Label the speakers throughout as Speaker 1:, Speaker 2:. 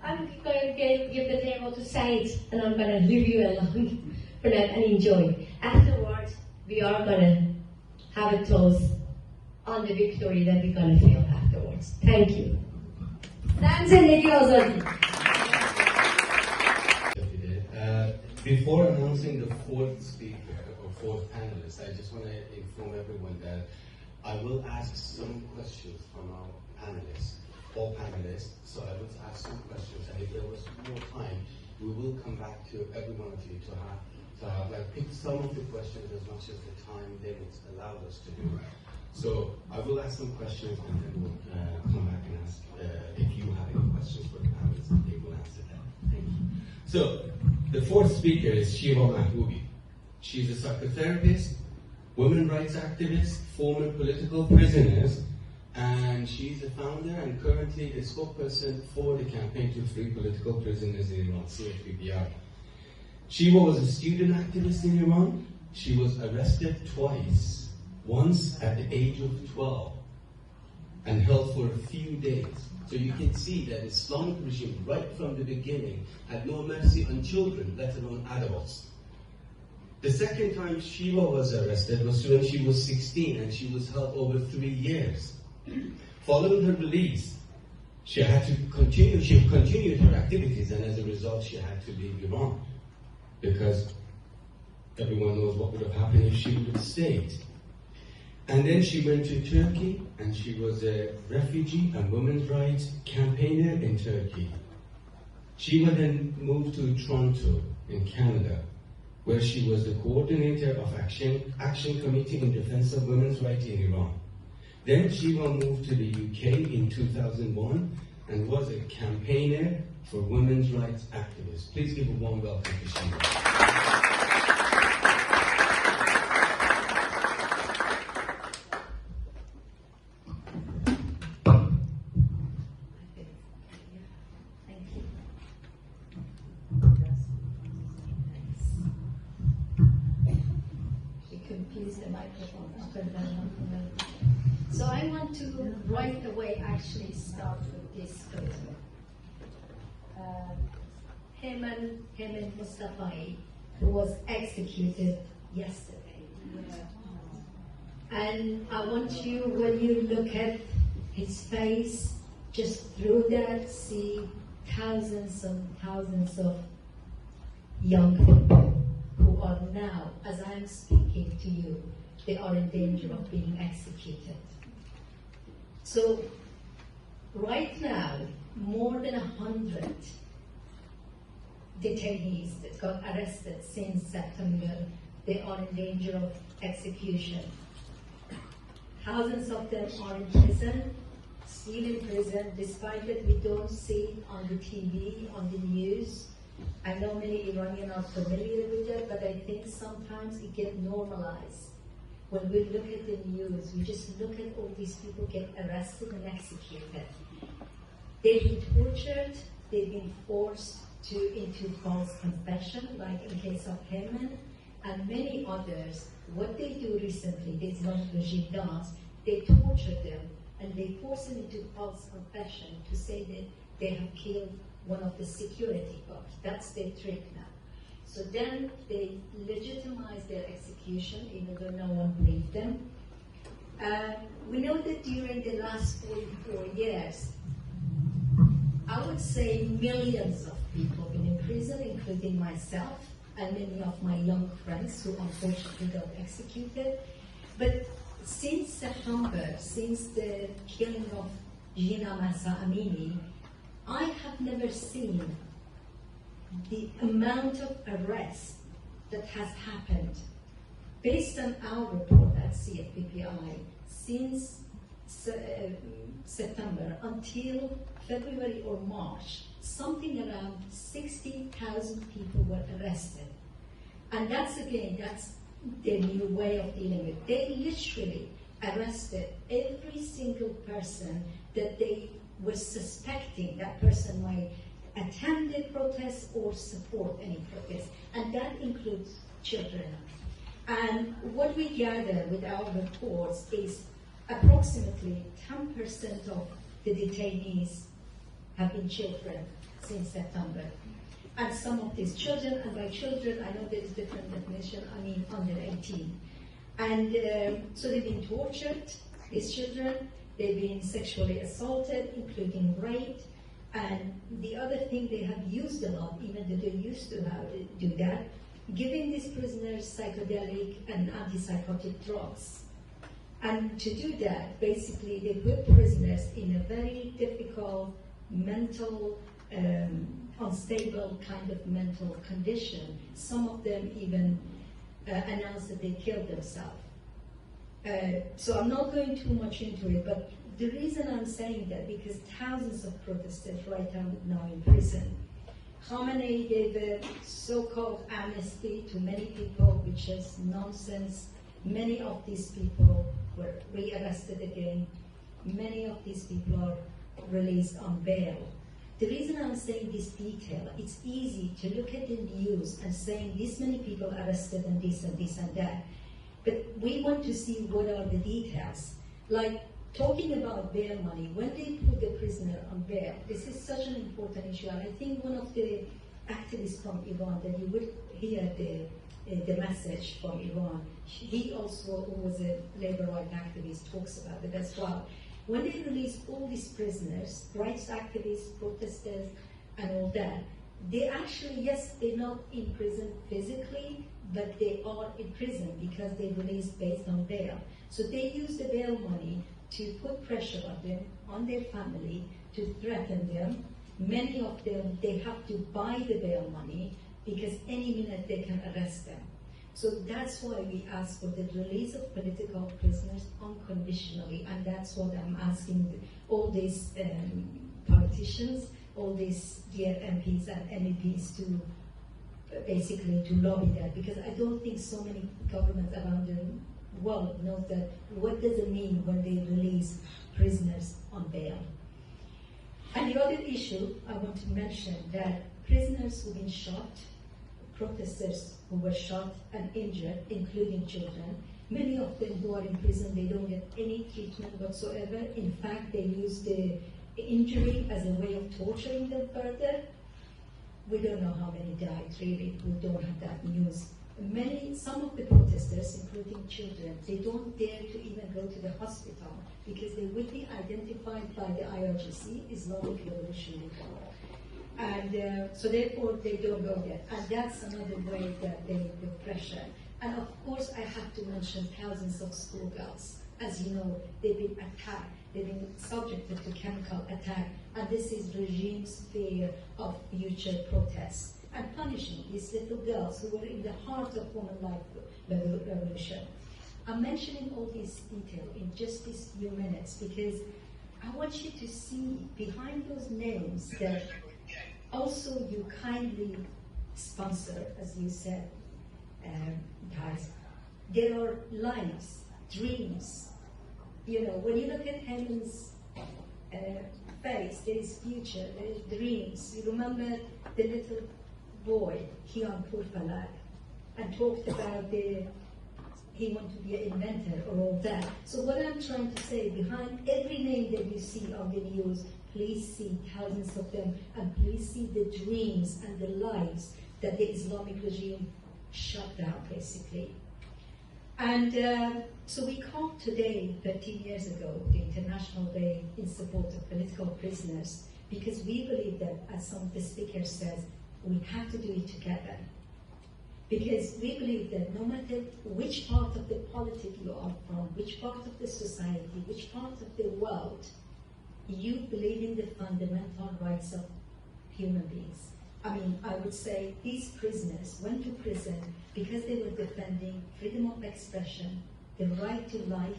Speaker 1: I'm going to give the table to Said, and I'm going to leave you alone for that and enjoy. Afterwards, we are going to have a toast on the victory that we're going to feel afterwards. Thank you. زندگی آزادی.
Speaker 2: Before announcing the fourth speaker or fourth panelist, I just want to inform everyone that I will ask some questions from our panelists, all panelists. So I will ask some questions, and if there was more time, we will come back to every one of you to have like pick some of the questions as much as the time limits allowed us to do. So I will ask some questions, and then we'll come back and ask if you have any questions for the panelists, and they will answer them. Thank you. So the fourth speaker is Shiva Mahbobi. She's a psychotherapist, women's rights activist, former political prisoners, and she's the founder and currently a spokesperson for the campaign to free political prisoners in Iran, CFPBI. Shiva was a student activist in Iran. She was arrested twice, once at the age of 12, and held for a few days. So you can see that the Islamic regime, right from the beginning, had no mercy on children, let alone adults. The second time Shiva was arrested was when she was 16, and she was held over 3 years. Following her release, she continued her activities, and as a result, she had to leave Iran, because everyone knows what would have happened if she would have stayed. And then she went to Turkey, and she was a refugee and women's rights campaigner in Turkey. She then moved to Toronto in Canada, where she was the coordinator of Action Committee in Defense of Women's Rights in Iran. Then Shiva moved to the UK in 2001 and was a campaigner for women's rights activists. Please give a warm welcome to Shiva.
Speaker 1: So I want to right away actually start with this person. Hemant Mustafai, who was executed yesterday. And I want you, when you look at his face, just through that, see thousands and thousands of young people who are now, as I'm speaking to you, they are in danger of being executed. So, right now, more than 100 detainees that got arrested since September, they are in danger of execution. Thousands of them are in prison, still in prison, despite that we don't see it on the TV, on the news. I know many Iranians are familiar with that, but I think sometimes it gets normalized. When we look at the news, we just look at all these people get arrested and executed. They've been tortured, they've been forced into false confession, like in case of Hemant, and many others. What they do recently, the Islamic regime does, they torture them and they force them into false confession to say that they have killed one of the security guards. That's their trick now. So then they legitimize their execution, even though no one believed them. We know that during the last 44 years, I would say millions of people have been in prison, including myself and many of my young friends who unfortunately got executed. But since September, since the killing of Gina Mahsa Amini, I have never seen the amount of arrests that has happened. Based on our report at CFPBI, since September until February or March, something around 60,000 people were arrested. And that's the new way of dealing with it. They literally arrested every single person that they were suspecting that person might attend a protest or support any protest, and that includes children. And what we gather with our reports is approximately 10% of the detainees have been children since September. And some of these children, and by children, I know there's different definition, I mean under 18. And so they've been tortured, these children, they've been sexually assaulted, including raped. And the other thing they have used a lot, even though they used to do that, giving these prisoners psychedelic and antipsychotic drugs. And to do that, basically, they put prisoners in a very difficult mental, unstable kind of mental condition. Some of them even announced that they killed themselves. So I'm not going too much into it, but the reason I'm saying that, because thousands of protesters right now in prison. Khamenei gave a so-called amnesty to many people, which is nonsense. Many of these people were rearrested again. Many of these people are released on bail. The reason I'm saying this detail, it's easy to look at the news and saying this many people arrested and this and this and that. But we want to see what are the details. Like talking about bail money, when they put the prisoner on bail, this is such an important issue. And I think one of the activists from Iran, that you would hear the message from Iran, he also, who was a labor rights activist, talks about it as well. When they release all these prisoners, rights activists, protesters, and all that, they actually, yes, they're not in prison physically, but they are in prison because they released based on bail. So they use the bail money to put pressure on them, on their family, to threaten them. Many of them, they have to buy the bail money because any minute they can arrest them. So that's why we ask for the release of political prisoners unconditionally, and that's what I'm asking all these politicians, all these dear MPs and MEPs to basically to lobby that, because I don't think so many governments around the world know that what does it mean when they release prisoners on bail. And the other issue I want to mention, that prisoners who've been shot, protesters who were shot and injured, including children, many of them who are in prison, they don't get any treatment whatsoever. In fact, they use the injury as a way of torturing them further. We don't know how many died, really. We don't have that news. Some of the protesters, including children, they don't dare to even go to the hospital because they will be identified by the IRGC, Islamic Revolutionary Guard. And so therefore they don't go there. And that's another way that they put pressure. And of course I have to mention thousands of schoolgirls. As you know, they've been attacked, they've been subjected to chemical attack, and this is regime's fear of future protests and punishing these little girls who were in the heart of woman life revolution. I'm mentioning all these details in just these few minutes because I want you to see behind those names that also you kindly sponsor, as you said, guys. There are lives, dreams. You know, when you look at Helen's face, there is future, there is dreams. You remember the little boy, Kian Purfalak, and talked about he wanted to be an inventor or all that. So what I'm trying to say, behind every name that you see on the news, please see thousands of them, and please see the dreams and the lives that the Islamic regime shut down, basically. And so we called today, 13 years ago, the International Day in support of political prisoners, because we believe that, as some of the speakers said, we have to do it together. Because we believe that no matter which part of the politics you are from, which part of the society, which part of the world, you believe in the fundamental rights of human beings. I mean, I would say these prisoners went to prison because they were defending freedom of expression, the right to life,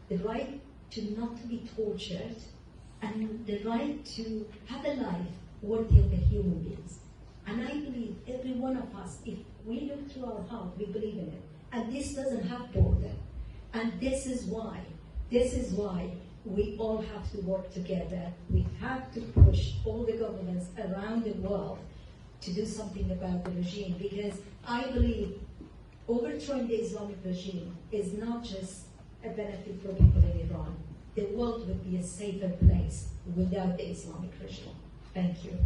Speaker 1: the right to not to be tortured, and the right to have a life worthy of the human beings. And I believe every one of us, if we look through our heart, we believe in it. And this doesn't have border. And this is why we all have to work together. We have to push all the governments around the world to do something about the regime, because I believe overthrowing the Islamic regime is not just a benefit for people in Iran. the world would be a safer place without the Islamic regime. Thank you.